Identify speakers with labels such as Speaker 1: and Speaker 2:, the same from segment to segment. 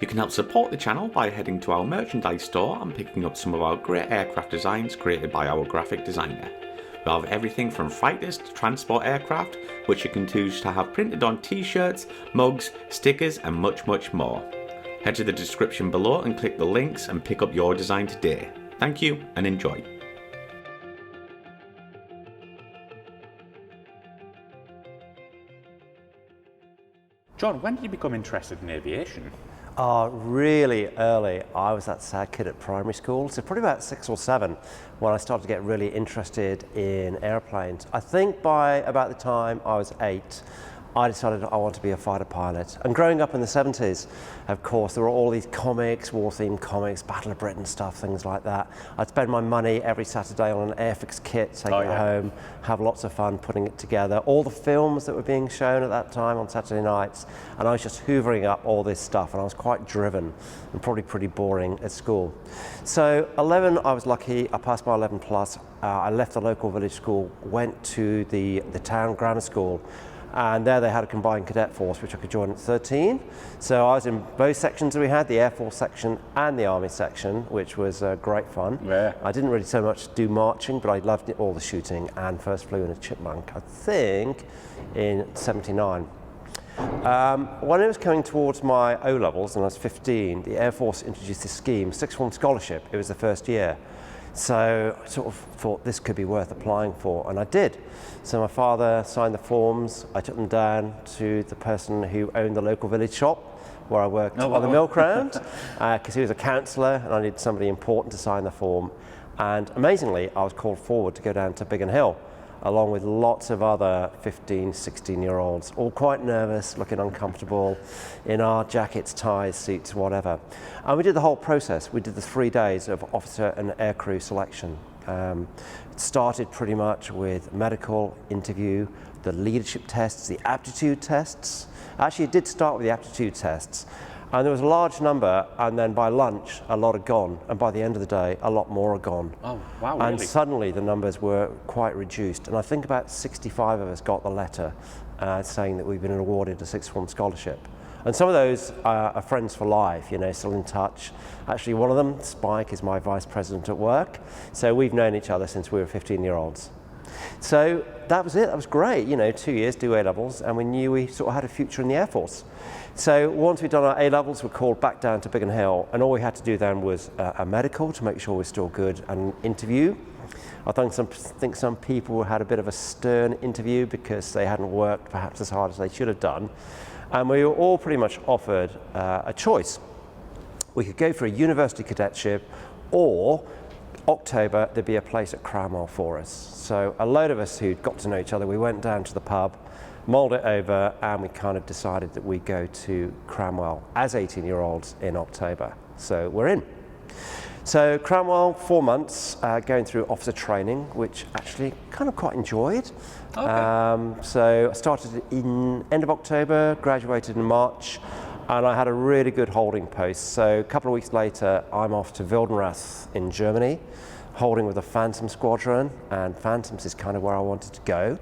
Speaker 1: You can help support the channel by heading to our merchandise store and picking up some of our great aircraft designs created by our graphic designer. We'll have everything from fighters to transport aircraft, which you can choose to have printed on t-shirts, mugs, stickers and much more. Head to the description below and click the links and pick up your design today. Thank you and enjoy.
Speaker 2: John, when did you become interested in aviation?
Speaker 3: Really early. I was that sad kid at primary school, so probably about 6 or 7 when I started to get really interested in airplanes. I think by about the time I was 8, I decided I want to be a fighter pilot. And growing up in the 70s, of course, there were all these comics, war-themed comics, Battle of Britain stuff, things like that. I'd spend my money every Saturday on an Airfix kit, take it home, have lots of fun putting it together. All the films that were being shown at that time on Saturday nights, and I was just hoovering up all this stuff, and I was quite driven and probably pretty boring at school. So 11, I was lucky, I passed my 11 plus. I left the local village school, went to the town grammar school, and there they had a combined cadet force which I could join at 13. So I was in both sections that we had, the Air Force section and the Army section, which was great fun.
Speaker 2: Yeah.
Speaker 3: I didn't really so much do marching, but I loved all the shooting, and first flew in a Chipmunk, I think, in 79. When I was coming towards my O-levels, and I was 15, the Air Force introduced this scheme, sixth form scholarship. It was the first year. So I sort of thought this could be worth applying for, and I did. So my father signed the forms, I took them down to the person who owned the local village shop where I worked on the milk round, because he was a counsellor and I needed somebody important to sign the form. And amazingly, I was called forward to go down to Biggin Hill, along with lots of other 15, 16-year-olds, all quite nervous, looking uncomfortable, in our jackets, ties, suits, whatever. And we did the whole process. We did the 3 days of officer and aircrew selection. It started pretty much with medical interview, the leadership tests, the aptitude tests. Actually, it did start with the aptitude tests. And there was a large number, and then by lunch, a lot are gone. And by the end of the day, a lot more are gone.
Speaker 2: Oh, wow, really?
Speaker 3: And suddenly the numbers were quite reduced. And I think about 65 of us got the letter saying that we've been awarded a sixth form scholarship. And some of those are friends for life, you know, still in touch. Actually, one of them, Spike, is my vice president at work. So we've known each other since we were 15-year-olds. So that was it, that was great. You know, 2 years, do A-levels, and we knew we sort of had a future in the Air Force. So once we'd done our A-levels, we were called back down to Biggin Hill, and all we had to do then was a medical to make sure we're still good, and an interview. I think some people had a bit of a stern interview because they hadn't worked perhaps as hard as they should have done. And we were all pretty much offered a choice. We could go for a university cadetship, or October there'd be a place at Cranwell for us. So a load of us who'd got to know each other, we went down to the pub, mulled it over, and we kind of decided that we'd go to Cranwell as 18-year-olds in October. So we're in. So Cranwell, 4 months, going through officer training, which actually kind of quite enjoyed. Okay. So I started in end of October, graduated in March, and I had a really good holding post. So a couple of weeks later, I'm off to Wildenrath in Germany, holding with the Phantom squadron, and Phantoms is kind of where I wanted to go.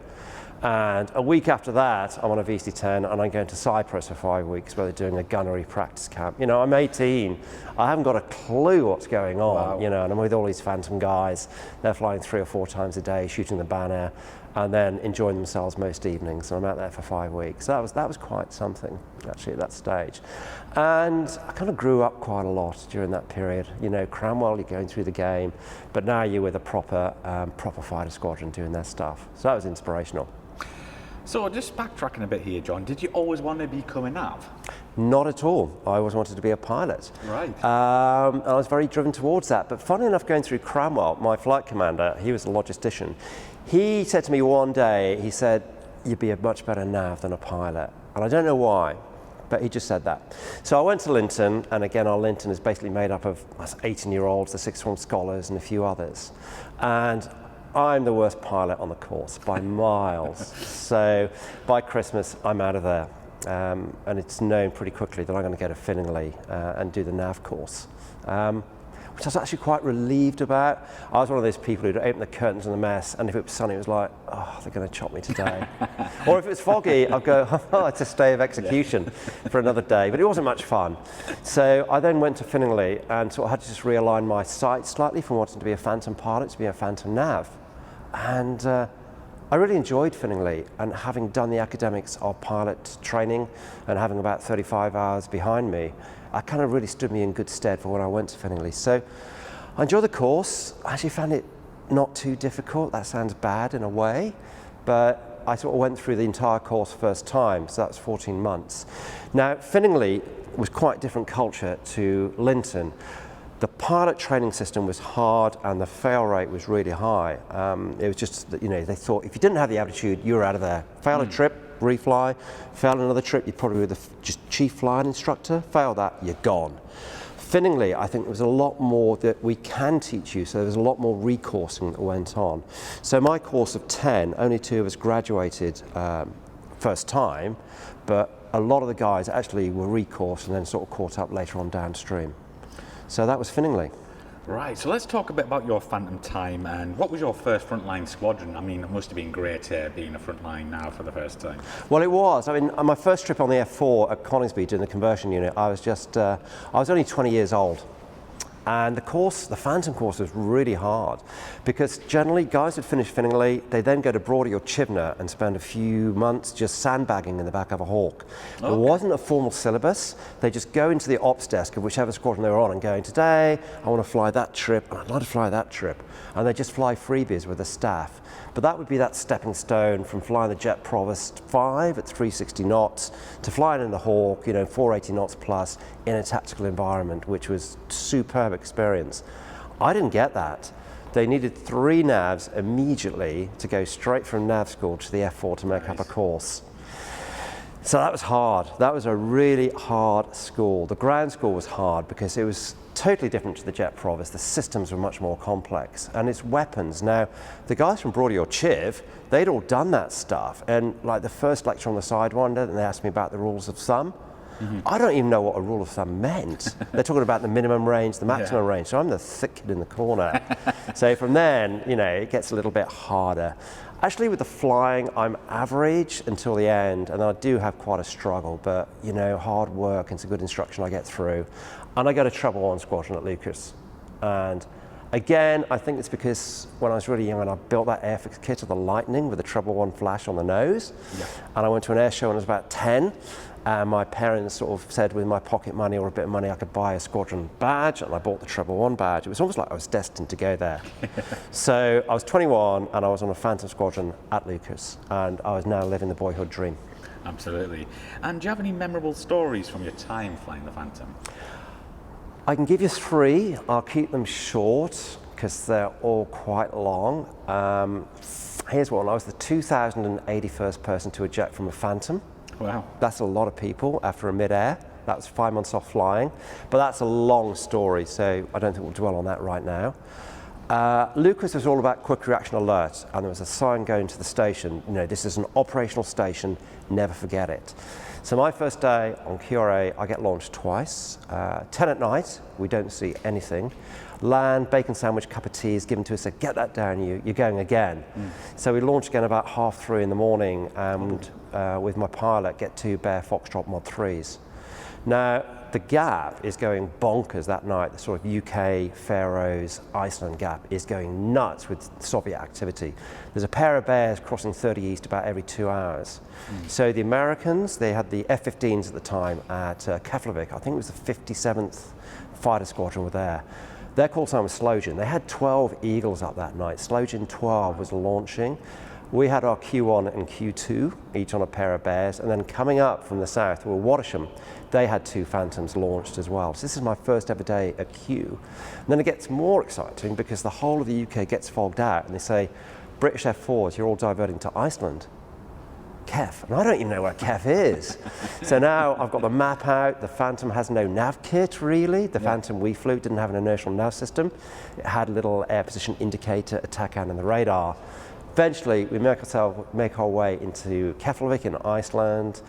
Speaker 3: And a week after that, I'm on a VC-10 and I'm going to Cyprus for 5 weeks where they're doing a gunnery practice camp. You know, I'm 18, I haven't got a clue what's going on, you know, and I'm with all these Phantom guys. They're flying 3 or 4 times a day, shooting the banner, and then enjoying themselves most evenings. And I'm out there for 5 weeks. That was quite something, actually, at that stage. And I kind of grew up quite a lot during that period. You know, Cranwell, you're going through the game, but now you're with a proper fighter squadron doing their stuff. So that was inspirational.
Speaker 2: So just backtracking a bit here, John, did you always want to become a nav?
Speaker 3: Not at all. I always wanted to be a pilot.
Speaker 2: Right.
Speaker 3: And I was very driven towards that. But funny enough, going through Cranwell, my flight commander, he was a logistician. He said to me one day, he said, you'd be a much better nav than a pilot. And I don't know why, but he just said that. So I went to Linton, and again, our Linton is basically made up of us 18-year-olds, the sixth form scholars, and a few others. And I'm the worst pilot on the course by miles. So by Christmas, I'm out of there. And it's known pretty quickly that I'm going to go to Finningley and do the nav course. which I was actually quite relieved about. I was one of those people who'd open the curtains in the mess, and if it was sunny, it was like, oh, they're going to chop me today. Or if it was foggy, I'd go, oh, it's a stay of execution for another day. But it wasn't much fun. So I then went to Finningley and sort of had to just realign my sights slightly from wanting to be a Phantom pilot to be a Phantom nav. And I really enjoyed Finningley, and having done the academics of pilot training and having about 35 hours behind me, I kind of really stood me in good stead for when I went to Finningley. So I enjoyed the course. I actually found it not too difficult. That sounds bad in a way, but I sort of went through the entire course first time, so that's 14 months. Now, Finningley was quite a different culture to Linton. The pilot training system was hard and the fail rate was really high. It was just that, they thought if you didn't have the aptitude, you were out of there. Fail a trip, refly. Fail another trip, you'd probably be the just chief flying instructor. Fail that, you're gone. Finningley, I think there was a lot more that we can teach you, so there was a lot more recoursing that went on. So my course of 10, only 2 of us graduated first time, but a lot of the guys actually were recoursed and then sort of caught up later on downstream. So that was Finningley.
Speaker 2: Right, so let's talk a bit about your Phantom time, and what was your first frontline squadron? I mean, it must have been great being a frontline now for the first time.
Speaker 3: Well, it was. I mean, on my first trip on the F4 at Coningsby doing the conversion unit, I was only 20 years old. And the Phantom course was really hard because generally guys would finish Finningley, they then go to Broadie or Chibnall and spend a few months just sandbagging in the back of a Hawk. Okay. There wasn't a formal syllabus. They just go into the ops desk of whichever squadron they were on and going, today I want to fly that trip and I'd like to fly that trip. And they just fly freebies with the staff. But that would be that stepping stone from flying the Jet Provost 5 at 360 knots to flying in the Hawk, 480 knots plus in a tactical environment, which was a superb experience. I didn't get that. They needed 3 navs immediately to go straight from nav school to the F4 to make up a course. So that was hard. That was a really hard school. The ground school was hard because it was totally different to the Jet Provost. The systems were much more complex, and its weapons. Now, the guys from Broadie or Chiv, they'd all done that stuff, and like the first lecture on the Sidewinder, and they asked me about the rules of thumb. I don't even know what a rule of thumb meant. They're talking about the minimum range, the maximum range, so I'm the thick kid in the corner. So from then, it gets a little bit harder. Actually, with the flying, I'm average until the end, and I do have quite a struggle, but, hard work and some good instruction I get through. And I go to Treble 1 Squadron at Lucas. And again, I think it's because when I was really young and I built that airfix kit of the Lightning with the Treble 1 flash on the nose, and I went to an air show when I was about 10, and my parents sort of said with my pocket money or a bit of money I could buy a squadron badge, and I bought the Treble 1 badge. It was almost like I was destined to go there. So I was 21 and I was on a Phantom squadron at Lucas, and I was now living the boyhood dream.
Speaker 2: Absolutely. And do you have any memorable stories from your time flying the Phantom?
Speaker 3: I can give you 3. I'll keep them short because they're all quite long. Here's one. I was the 2,081st person to eject from a Phantom.
Speaker 2: Wow.
Speaker 3: That's a lot of people after a mid-air. That was 5 months off flying. But that's a long story, so I don't think we'll dwell on that right now. Lucas was all about quick reaction alert, and there was a sign going to the station, this is an operational station, never forget it. So my first day on QRA, I get launched twice. 10 at night, we don't see anything. Land, bacon sandwich, cup of tea is given to us, so get that down, you're going again. So we launch again about 3:30 in the morning, and with my pilot, get 2 Bear Foxtrot Mod 3s. Now, the gap is going bonkers that night. The sort of UK, Faroes, Iceland gap is going nuts with Soviet activity. There's a pair of bears crossing 30 east about every 2 hours. So the Americans, they had the F-15s at the time at Keflavik. I think it was the 57th Fighter Squadron were there. Their call sign was Slojan. They had 12 Eagles up that night. Slojan 12 was launching. We had our Q1 and Q2, each on a pair of bears, and then coming up from the south were Watersham. They had 2 Phantoms launched as well. So this is my first ever day at Q. And then it gets more exciting because the whole of the UK gets fogged out, and they say, British F4s, you're all diverting to Iceland. Kef, and I don't even know where Kef is. So now I've got the map out. The Phantom has no nav kit, really. The Phantom we flew didn't have an inertial nav system. It had a little air position indicator, attack and the radar. Eventually, we make our way into Keflavik in Iceland.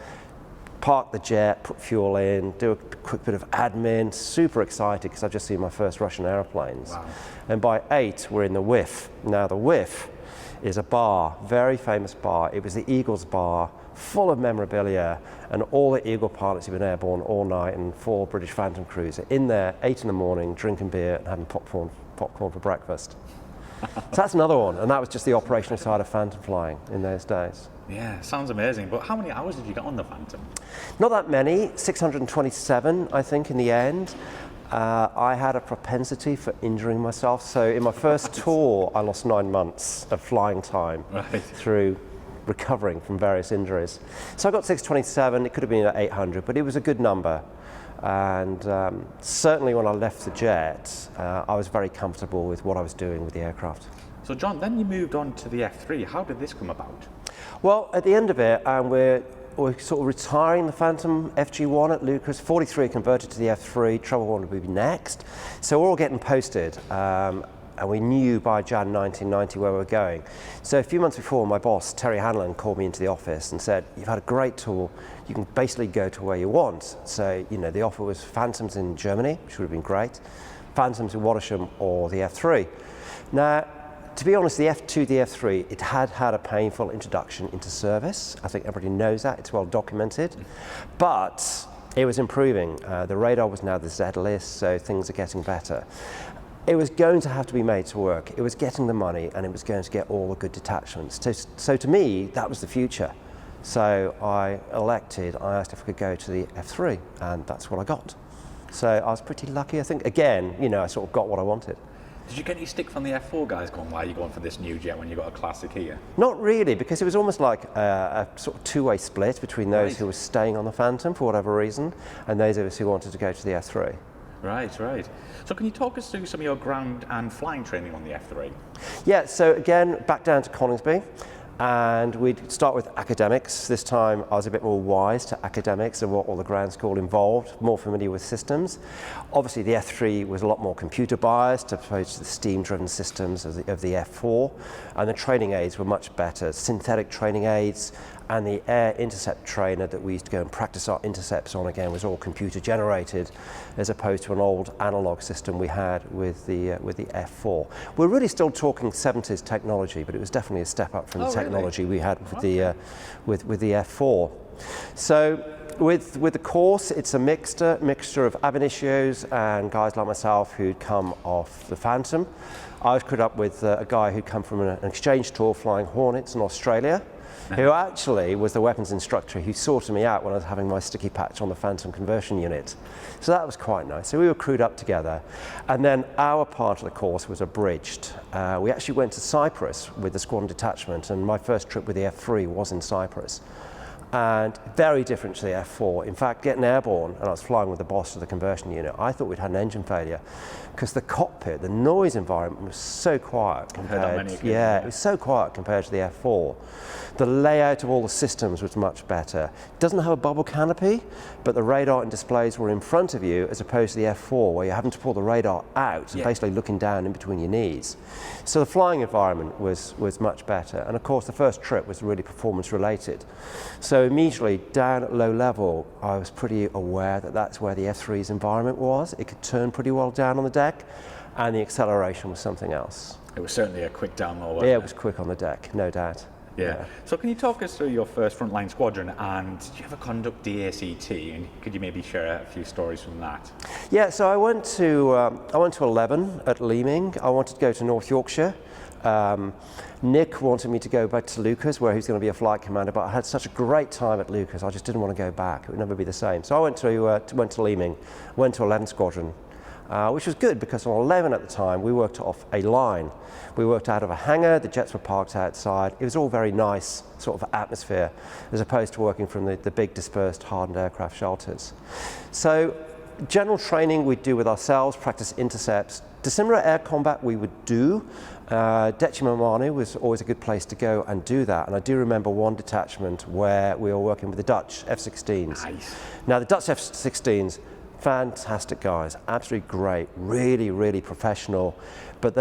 Speaker 3: park the jet, put fuel in, do a quick bit of admin, super excited because I've just seen my first Russian airplanes.
Speaker 2: Wow.
Speaker 3: And by 8, we're in the WIF. Now the WIF is a bar, very famous bar. It was the Eagles bar, full of memorabilia, and all the Eagle pilots who've been airborne all night, and 4 British Phantom crews are in there 8 in the morning, drinking beer and having popcorn for breakfast. So that's another one, and that was just the operational side of Phantom flying in those days.
Speaker 2: Yeah, sounds amazing. But how many hours did you get on the Phantom?
Speaker 3: Not that many, 627 I think in the end. I had a propensity for injuring myself, so in my first tour I lost 9 months of flying time through recovering from various injuries. So I got 627, it could have been at 800, but it was a good number. And certainly when I left the jet, I was very comfortable with what I was doing with the aircraft.
Speaker 2: So John, then you moved on to the F3. How did this come about?
Speaker 3: Well, at the end of it, we're sort of retiring the Phantom FG1 at Lucas. 43 converted to the F3, Trouble One would be next. So we're all getting posted. And we knew by Jan 1990 where we were going. So a few months before, my boss, Terry Hanlon, called me into the office and said, you've had a great tour, you can basically go to where you want. So, you know, the offer was Phantoms in Germany, which would have been great, Phantoms in Watersham or the F3. Now, to be honest, the F2, the F3, it had a painful introduction into service. I think everybody knows that, it's well documented. But it was improving. The radar was now the Z-list, so things are getting better. It was going to have to be made to work. It was getting the money, and it was going to get all the good detachments. So to me, that was the future. So I asked if I could go to the F3, and that's what I got. So I was pretty lucky, I think. Again, you know, I sort of got what I wanted.
Speaker 2: Did you get any stick from the F4 guys going, why are you going for this new jet when you got a classic here?
Speaker 3: Not really, because it was almost like a sort of two-way split between those who were staying on the Phantom for whatever reason, and those of us who wanted to go to the F3.
Speaker 2: Right. So can you talk us through some of your ground and flying training on the F3?
Speaker 3: Yeah, so again, back down to Coningsby, and we'd start with academics. This time I was a bit more wise to academics and what all the ground school involved, more familiar with systems. Obviously the F3 was a lot more computer biased opposed to the steam-driven systems of the F4, and the training aids were much better, synthetic training aids, and the air intercept trainer that we used to go and practice our intercepts on again was all computer generated, as opposed to an old analog system we had with the F4. We're really still talking 70s technology, but it was definitely a step up from the technology we had with the F4. So with the course, it's a mixture of ab initios and guys like myself who'd come off the Phantom. I was put up with a guy who'd come from an exchange tour flying Hornets in Australia, who actually was the weapons instructor who sorted me out when I was having my sticky patch on the Phantom conversion unit. So that was quite nice. So we were crewed up together, and then our part of the course was abridged. We actually went to Cyprus with the squadron detachment, and my first trip with the F3 was in Cyprus. And very different to the F4. In fact, getting airborne, and I was flying with the boss of the conversion unit, I thought we'd had an engine failure because the cockpit, the noise environment was so quiet compared. It was so quiet compared to the F4. The layout of all the systems was much better. It doesn't have a bubble canopy, but the radar and displays were in front of you as opposed to the F4, where you're having to pull the radar out and basically looking down in between your knees. So the flying environment was much better. And of course, the first trip was really performance related. So immediately down at low level, I was pretty aware that that's where the F3's environment was. It could turn pretty well down on the deck, and the acceleration was something else.
Speaker 2: It was certainly a quick down low.
Speaker 3: Yeah, it was quick on the deck, no doubt.
Speaker 2: Yeah. So can you talk us through your first frontline squadron, and did you ever conduct DACT, and could you maybe share a few stories from that?
Speaker 3: Yeah, so I went to 11 at Leeming. I wanted to go to North Yorkshire. Nick wanted me to go back to Lucas, where he's going to be a flight commander, but I had such a great time at Lucas, I just didn't want to go back. It would never be the same. So I went to Leeming, went to 11 Squadron, which was good because on 11 at the time, we worked off a line. We worked out of a hangar, the jets were parked outside. It was all very nice sort of atmosphere, as opposed to working from the big dispersed hardened aircraft shelters. So general training we'd do with ourselves, practice intercepts. Dissimilar air combat we would do. Decimamani was always a good place to go and do that. And I do remember one detachment where we were working with the Dutch F-16s.
Speaker 2: Nice.
Speaker 3: Now the Dutch F-16s, fantastic guys, absolutely great, really, really professional. But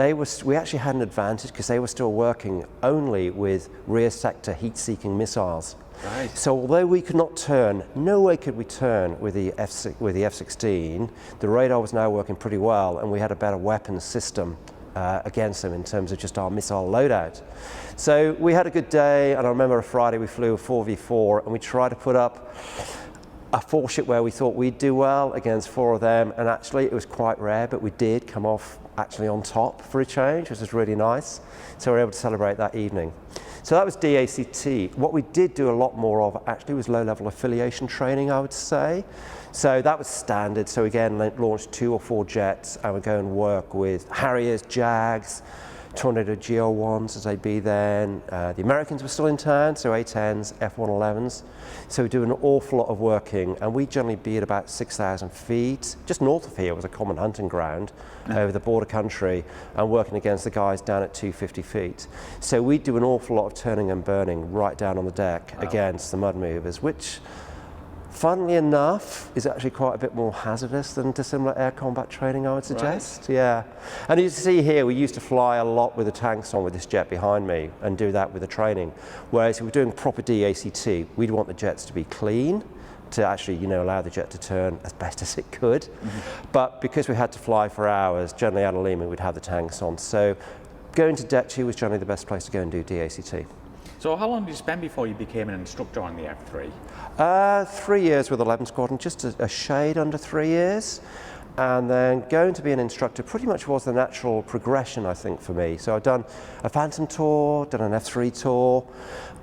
Speaker 3: we actually had an advantage because they were still working only with rear sector heat-seeking missiles.
Speaker 2: Right.
Speaker 3: So although we could not turn, no way could we turn with the F-16, the radar was now working pretty well, and we had a better weapons system against them in terms of just our missile loadout. So we had a good day, and I remember a Friday we flew a 4v4, and we tried to put up a 4-ship where we thought we'd do well against 4 of them, and actually it was quite rare, but we did come off actually on top for a change, which was really nice. So we were able to celebrate that evening. So that was DACT. What we did do a lot more of actually was low-level affiliation training, I would say. So that was standard. So again, launched 2 or 4 jets, and we'd go and work with Harriers, Jags, Tornado GO1s as they'd be then. The Americans were still in town, so A-10s, F-111s. So we do an awful lot of working, and we generally be at about 6,000 feet. Just north of here was a common hunting ground over the border country, and working against the guys down at 250 feet. So we do an awful lot of turning and burning right down on the deck against the mud movers, which, funnily enough, is actually quite a bit more hazardous than dissimilar air combat training, I would suggest. Right. Yeah. And you see here, we used to fly a lot with the tanks on with this jet behind me and do that with the training. Whereas if we're doing proper DACT, we'd want the jets to be clean, to actually, allow the jet to turn as best as it could. Mm-hmm. But because we had to fly for hours, generally out of Lima, we'd have the tanks on. So going to DECCI was generally the best place to go and do DACT.
Speaker 2: So how long did you spend before you became an instructor on the F3?
Speaker 3: 3 years with 11 Squadron, just a shade under 3 years. And then going to be an instructor pretty much was the natural progression, I think, for me. So I've done a Phantom tour, done an F3 tour,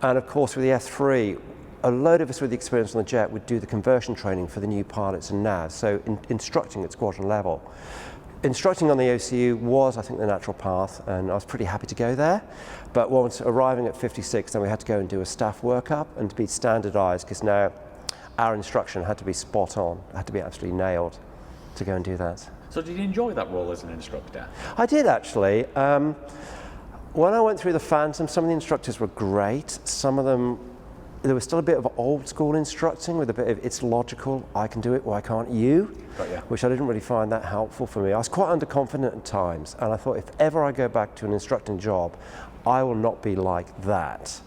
Speaker 3: and of course with the F3, a load of us with the experience on the jet would do the conversion training for the new pilots and NAVs, so instructing at squadron level. Instructing on the OCU was, I think, the natural path, and I was pretty happy to go there. But once arriving at 56, then we had to go and do a staff workup and to be standardized, because now our instruction had to be spot on, had to be absolutely nailed to go and do that.
Speaker 2: So did you enjoy that role as an instructor?
Speaker 3: I did, actually. When I went through the Phantom, some of the instructors were great. Some of them, there was still a bit of old school instructing with a bit of it's logical, I can do it, why can't you?
Speaker 2: Got ya.
Speaker 3: Which I didn't really find that helpful for me. I was quite underconfident at times, and I thought if ever I go back to an instructing job, I will not be like that.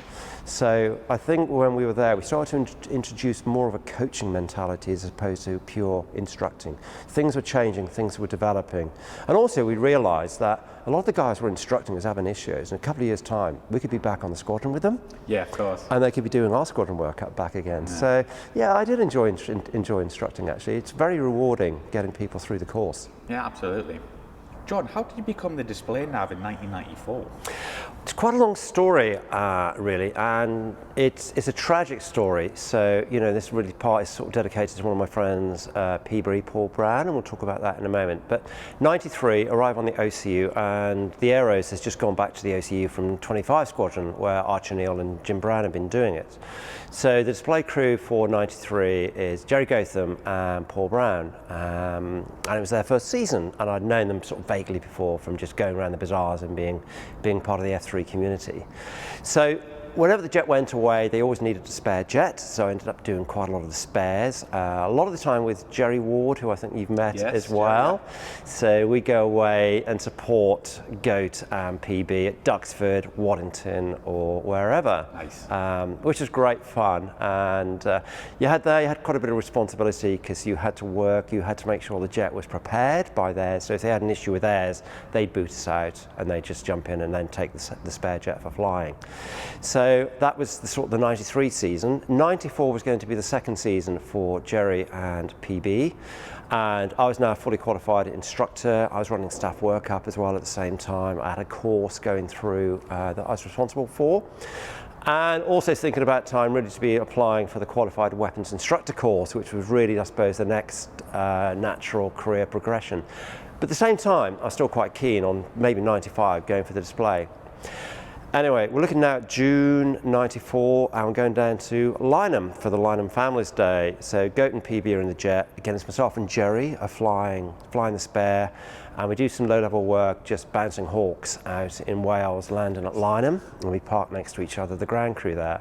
Speaker 3: So I think when we were there, we started to introduce more of a coaching mentality as opposed to pure instructing. Things were changing, things were developing. And also we realized that a lot of the guys were instructing us having issues. In a couple of years' time, we could be back on the squadron with them.
Speaker 2: Yeah, of course.
Speaker 3: And they could be doing our squadron work back again. Yeah. So yeah, I did enjoy instructing, actually. It's very rewarding getting people through the course.
Speaker 2: Yeah, absolutely. John, how did you become the display nav in 1994?
Speaker 3: It's quite a long story, really, and it's a tragic story. So, this really part is sort of dedicated to one of my friends, Peabody, Paul Brown, and we'll talk about that in a moment. But 93, arrive on the OCU, and the Aeros has just gone back to the OCU from 25 Squadron, where Archer Neal and Jim Brown have been doing it. So the display crew for 93 is Jerry Gotham and Paul Brown, and it was their first season, and I'd known them sort of vaguely before from just going around the bazaars and being part of the F3 community. So whenever the jet went away, they always needed a spare jet, so I ended up doing quite a lot of the spares. A lot of the time with Jerry Ward, who I think you've met as well. Yeah. So we go away and support GOAT and PB at Duxford, Waddington, or wherever.
Speaker 2: Nice.
Speaker 3: Which was great fun. And you had quite a bit of responsibility because you had to work, you had to make sure the jet was prepared by theirs. So if they had an issue with theirs, they'd boot us out and they'd just jump in and then take the spare jet for flying. So that was the 93 season. 94 was going to be the second season for Jerry and PB. And I was now a fully qualified instructor. I was running staff workup as well at the same time. I had a course going through that I was responsible for. And also thinking about time really to be applying for the qualified weapons instructor course, which was really, I suppose, the next natural career progression. But at the same time, I was still quite keen on maybe 95 going for the display. Anyway, we're looking now at June 94, and we're going down to Lynham for the Lynham Families Day. So Goat and PB are in the jet. Again, it's myself and Jerry are flying the spare, and we do some low-level work just bouncing hawks out in Wales, landing at Lynham, and we park next to each other, the ground crew there.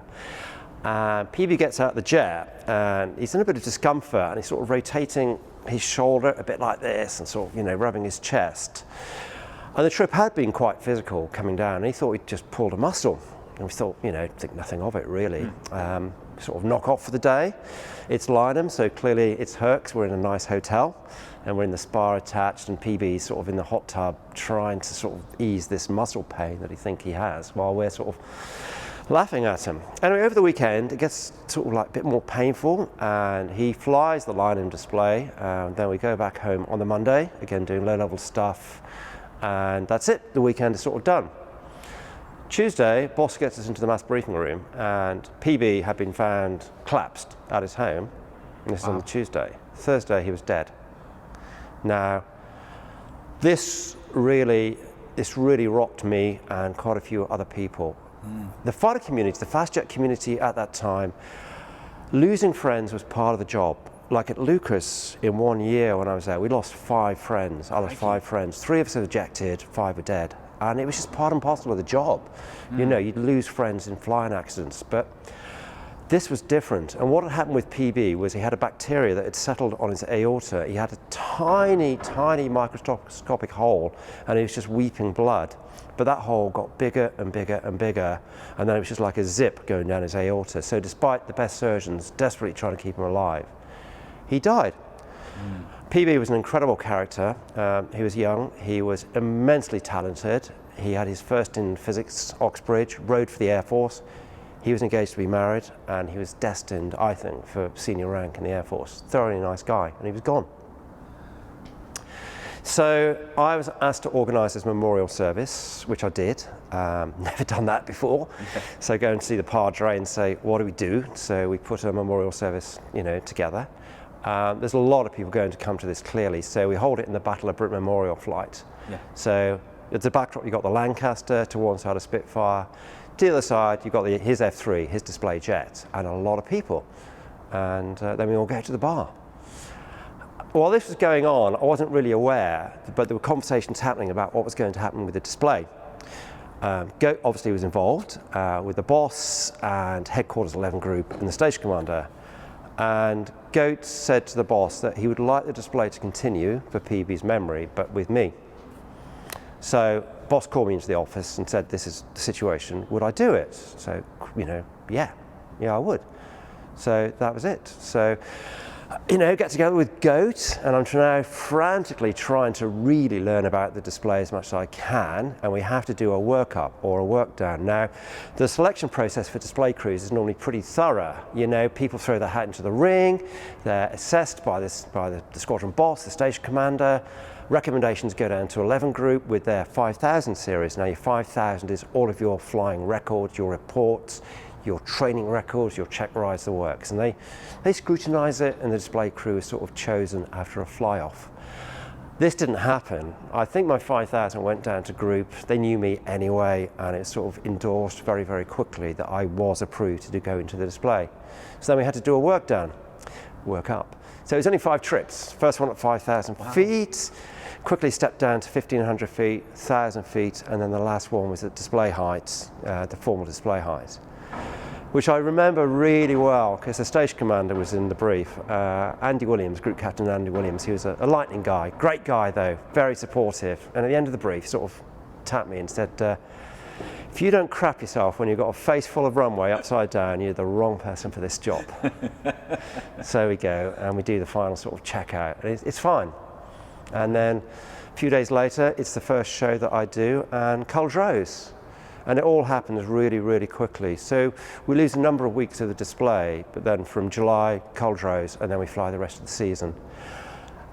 Speaker 3: And PB gets out of the jet and he's in a bit of discomfort and he's sort of rotating his shoulder a bit like this and sort of, rubbing his chest. And the trip had been quite physical coming down, and he thought he'd just pulled a muscle. And we thought, think nothing of it really. Sort of knock off for the day. It's Lynham, so clearly it's Herc's. We're in a nice hotel and we're in the spa attached, and PB's sort of in the hot tub trying to sort of ease this muscle pain that he has while we're sort of laughing at him. Anyway, over the weekend, it gets sort of like a bit more painful, and he flies the Lynham display. Then we go back home on the Monday, again doing low-level stuff, and that's it. The weekend is sort of done. Tuesday, boss gets us into the mass briefing room, and PB had been found collapsed at his home. And this is on the Tuesday. Thursday, he was dead. Now, this really rocked me and quite a few other people. The fighter community, the fast jet community at that time, losing friends was part of the job. Like at Lucas, in 1 year when I was there, we lost 5 friends. I lost 5 friends. 3 of us were ejected, 5 were dead. And it was just part and parcel of the job. You'd lose friends in flying accidents, but this was different. And what had happened with PB was he had a bacteria that had settled on his aorta. He had a tiny, tiny microscopic hole, and he was just weeping blood. But that hole got bigger and bigger and bigger, and then it was just like a zip going down his aorta. So despite the best surgeons desperately trying to keep him alive, he died. PB was an incredible character. He was young, he was immensely talented. He had his first in physics, Oxbridge, rode for the Air Force. He was engaged to be married, and he was destined, I think, for senior rank in the Air Force. Thoroughly nice guy, and he was gone. So I was asked to organise his memorial service, which I did. Never done that before. So go and see the padre and say, what do we do? So we put a memorial service, together. There's a lot of people going to come to this clearly, so we hold it in the Battle of Britain Memorial flight. So at the backdrop you've got the Lancaster, to one side a Spitfire, to the other side you've got his F3, his display jet, and a lot of people. And then we all go to the bar. While this was going on, I wasn't really aware, but there were conversations happening about what was going to happen with the display. Goat obviously was involved with the boss and Headquarters 11 Group and the station commander. And Goat said to the boss that he would like the display to continue for PB's memory, but with me. So boss called me into the office and said, this is the situation, would I do it? So, yeah, I would. So that was it. So, get together with Goat, and I'm now frantically trying to really learn about the display as much as I can, and we have to do a workup or a work down. Now, the selection process for display crews is normally pretty thorough. People throw their hat into the ring, they're assessed by the squadron boss, the station commander. Recommendations go down to 11 Group with their 5000 series. Now, your 5000 is all of your flying records, your reports, your training records, your check rides, the works, and they scrutinise it, and the display crew is sort of chosen after a fly-off. This didn't happen. I think my 5000 went down to group. They knew me anyway, and it sort of endorsed very, very quickly that I was approved to go into the display. So then we had to do a work up. So it was only 5 trips. First one at 5,000 feet, quickly stepped down to 1,500 feet, 1,000 feet, and then the last one was at display height, the formal display height, which I remember really well because the station commander was in the brief. Andy Williams, Group Captain Andy Williams, he was a lightning guy, great guy though, very supportive. And at the end of the brief, sort of tapped me and said, if you don't crap yourself when you've got a face full of runway upside down, you're the wrong person for this job. So we go and we do the final sort of checkout. It's fine. And then a few days later, it's the first show that I do, and Cull Rose. And it all happens really, really quickly. So we lose a number of weeks of the display, but then from July, Cull Rose, and then we fly the rest of the season.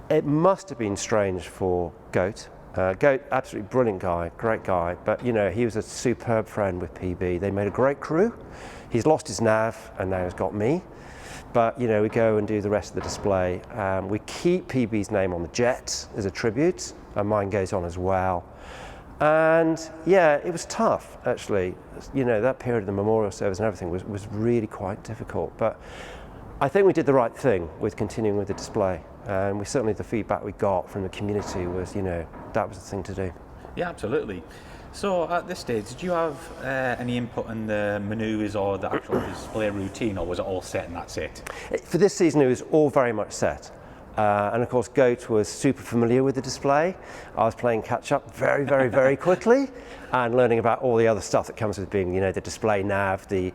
Speaker 3: It must have been strange for Goat. Goat, absolutely brilliant guy, great guy, but he was a superb friend with PB. They made a great crew. He's lost his nav, and now he's got me. But we go and do the rest of the display. We keep PB's name on the jet as a tribute, and mine goes on as well. And yeah, it was tough actually. That period of the memorial service and everything was really quite difficult. But I think we did the right thing with continuing with the display. And the feedback we got from the community was, that was the thing to do.
Speaker 2: Yeah, absolutely. So at this stage, did you have any input in the manoeuvres or the actual display routine, or was it all set and that's it?
Speaker 3: For this season, it was all very much set. And of course, Goat was super familiar with the display. I was playing catch up very, very, very quickly and learning about all the other stuff that comes with being, the display nav, the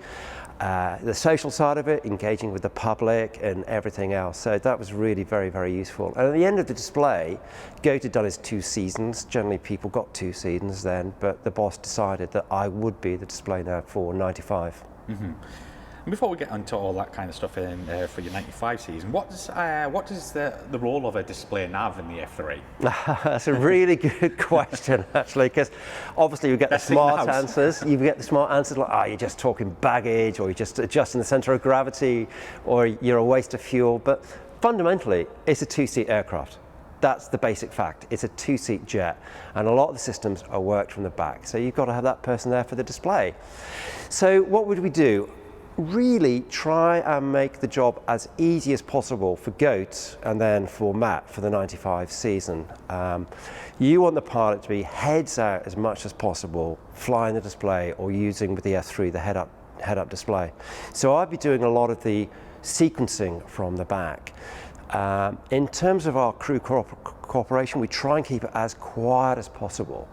Speaker 3: social side of it, engaging with the public and everything else. So that was really very, very useful. And at the end of the display, Goat had done his 2 seasons. Generally, people got 2 seasons then, but the boss decided that I would be the display nav for 95.
Speaker 2: Mm-hmm. And before we get into all that kind of stuff in for your 95 season, what is the role of a display nav in the F3?
Speaker 3: That's a really good question, actually, because obviously you get the smart answers. You get the smart answers like, you're just talking baggage, or you're just adjusting the center of gravity, or you're a waste of fuel. But fundamentally, it's a 2-seat aircraft. That's the basic fact. It's a 2-seat jet, and a lot of the systems are worked from the back. So you've got to have that person there for the display. So what would we do? Really try and make the job as easy as possible for Goat and then for Matt for the 95 season. You want the pilot to be heads out as much as possible, flying the display or using with the F3 the head-up display. So I'd be doing a lot of the sequencing from the back. In terms of our crew cooperation, we try and keep it as quiet as possible.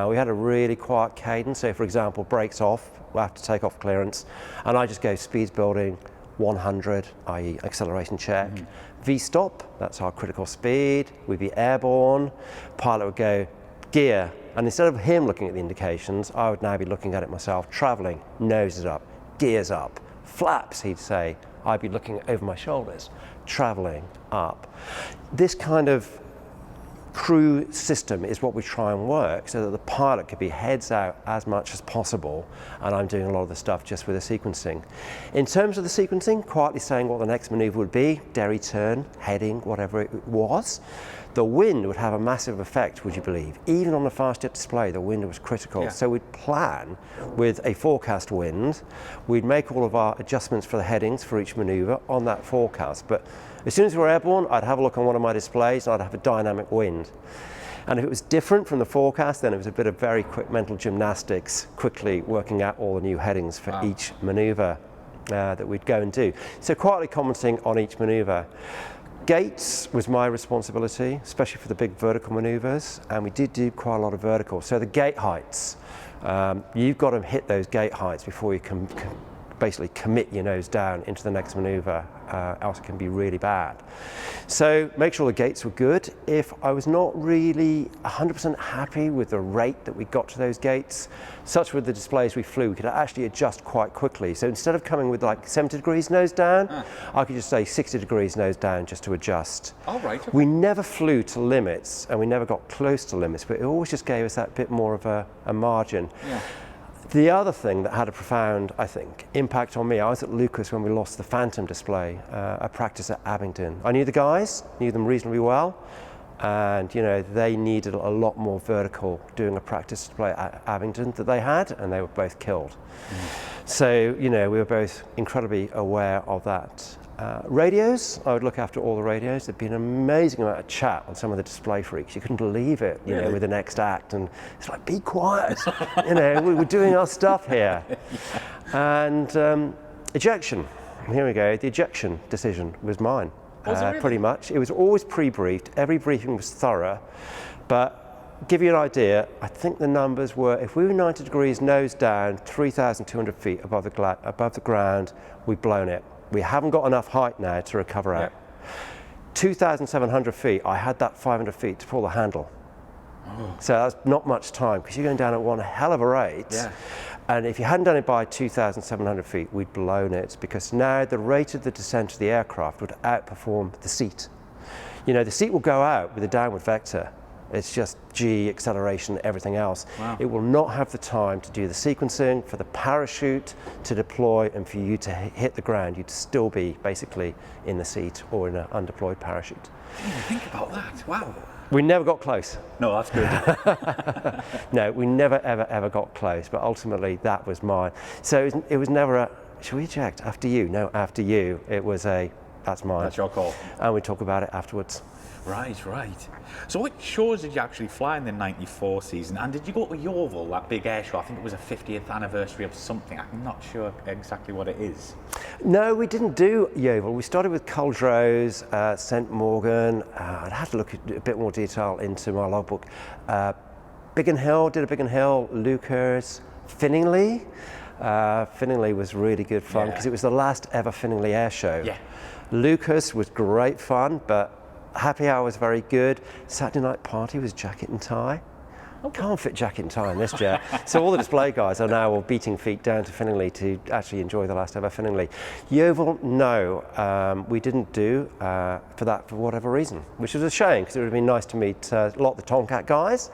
Speaker 3: We had a really quiet cadence, so for example, brakes off, we'll have to take off clearance, and I just go speeds building 100, i.e. acceleration check. Mm-hmm. V-stop, that's our critical speed, we'd be airborne, pilot would go gear, and instead of him looking at the indications, I would now be looking at it myself, travelling, noses up, gears up, flaps, he'd say, I'd be looking over my shoulders, travelling up. This kind of crew system is what we try and work so that the pilot could be heads out as much as possible, and I'm doing a lot of the stuff just with the sequencing. In terms of the sequencing, quietly saying what the next manoeuvre would be, derry turn, heading, whatever it was. The wind would have a massive effect, would you believe? Even on the fast jet display, the wind was critical. Yeah. So we'd plan with a forecast wind. We'd make all of our adjustments for the headings for each manoeuvre on that forecast. But as soon as we were airborne, I'd have a look on one of my displays and I'd have a dynamic wind. And if it was different from the forecast, then it was a bit of very quick mental gymnastics, quickly working out all the new headings for each manoeuvre that we'd go and do. So quietly commenting on each manoeuvre. Gates was my responsibility, especially for the big vertical manoeuvres, and we did do quite a lot of vertical. So the gate heights, you've got to hit those gate heights before you can basically commit your nose down into the next manoeuvre, else it can be really bad. So make sure the gates were good. If I was not really 100% happy with the rate that we got to those gates, such with the displays we flew, we could actually adjust quite quickly. So instead of coming with like 70 degrees nose down, I could just say 60 degrees nose down just to adjust.
Speaker 2: Oh, right. Okay.
Speaker 3: We never flew to limits, and we never got close to limits, but it always just gave us that bit more of a margin.
Speaker 2: Yeah.
Speaker 3: The other thing that had a profound, I think, impact on me, I was at Lucas when we lost the Phantom display, a practice at Abingdon. I knew the guys, knew them reasonably well, and they needed a lot more vertical doing a practice display at Abingdon that they had, and they were both killed. So, we were both incredibly aware of that. Radios, I would look after all the radios. There'd been an amazing amount of chat on some of the display freaks. You couldn't believe it, really? With the next act, and it's like, be quiet, we're doing our stuff here. And ejection, here we go, the ejection decision was mine, pretty much. It was always pre-briefed, every briefing was thorough, but give you an idea, I think the numbers were, if we were 90 degrees nose down, 3,200 feet above the ground, we'd blown it. We haven't got enough height now to recover out. 2,700 feet, I had that 500 feet to pull the handle. So that's not much time, because you're going down at one hell of a rate. Yeah. And if you hadn't done it by 2,700 feet, we'd blown it, because now the rate of the descent of the aircraft would outperform the seat. The seat will go out with a downward vector. It's just G, acceleration, everything else. Wow. It will not have the time to do the sequencing, for the parachute to deploy, and for you to hit the ground. You'd still be basically in the seat or in an undeployed parachute.
Speaker 2: Think about that, wow.
Speaker 3: We never got close.
Speaker 2: No, that's good.
Speaker 3: No, we never, ever got close, but ultimately that was mine. So it was never a, should we eject after you? No, after you. It was a, that's mine.
Speaker 2: That's your call.
Speaker 3: And we talk about it afterwards.
Speaker 2: Right, right. So what shows did you actually fly in the 94 season? And did you go to Yeovil, that big air show? I think it was a 50th anniversary of something. I'm not sure exactly what it is.
Speaker 3: No, we didn't do Yeovil. We started with Culdrose, St Morgan. I'd have to look at a bit more detail into my logbook. Biggin Hill, did a Biggin Hill, Lucas, Finningley. Finningley was really good fun because it was the last ever Finningley air show.
Speaker 2: Yeah.
Speaker 3: Lucas was great fun, but happy hour was very good. Saturday night party was jacket and tie. Can't fit jacket and tie in this jet. So all the display guys are now all beating feet down to Finningley to actually enjoy the last ever Finningley. Yeovil, no, we didn't do for that for whatever reason, which was a shame because it would have been nice to meet a lot of the Tomcat guys,